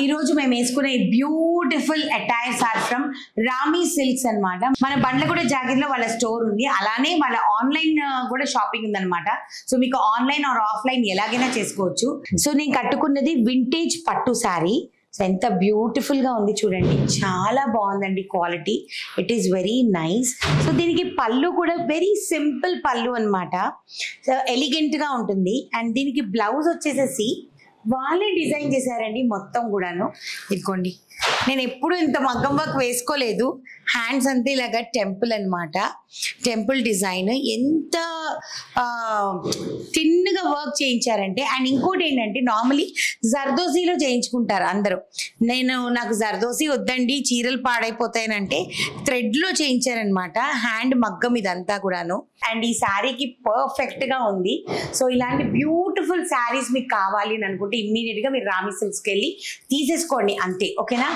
ఈ రోజు మేము వేసుకునే beautiful attire sari from Rami silks అన్నమాట. మన బండ్లగూడ జాగీర్లో వాళ్ళ స్టోర్ ఉంది, అలానే వాళ్ళ ఆన్లైన్ కూడా షాపింగ్ ఉంది అనమాట. సో మీకు ఆన్లైన్ ఆర్ ఆఫ్లైన్ ఎలాగైనా చేసుకోవచ్చు. సో నేను కట్టుకున్నది వింటేజ్ పట్టు శారీ. సో ఎంత బ్యూటిఫుల్ గా ఉంది చూడండి, చాలా బాగుందండి quality. It is very nice. So దీనికి పళ్ళు కూడా వెరీ సింపుల్ పళ్ళు అనమాట. సో ఎలిగెంట్ గా ఉంటుంది. అండ్ దీనికి బ్లౌజ్ వచ్చేసేసి వాళ్ళే డిజైన్ చేశారండి మొత్తం కూడాను. ఇదిగోండి, నేను ఎప్పుడు ఇంత మగ్గం వర్క్ వేసుకోలేదు. హ్యాండ్స్ అంతా ఇలాగా టెంపుల్ అనమాట, టెంపుల్ డిజైన్. ఎంత థిన్గా వర్క్ చేయించారంటే. అండ్ ఇంకోటి ఏంటంటే, నార్మలీ జర్దోజీలో చేయించుకుంటారు అందరూ. నాకు జర్దోజీ వద్దండి, చీరలు పాడైపోతాయనంటే థ్రెడ్లో చేయించారనమాట. హ్యాండ్ మగ్గం ఇదంతా కూడాను. అండ్ ఈ శారీకి పర్ఫెక్ట్గా ఉంది. సో ఇలాంటి బ్యూటిఫుల్ శారీస్ మీకు కావాలి అని అనుకుంటే ఇమ్మీడియట్గా మీరు రామి సిల్క్స్కి వెళ్ళి తీసేసుకోండి అంతే, ఓకేనా.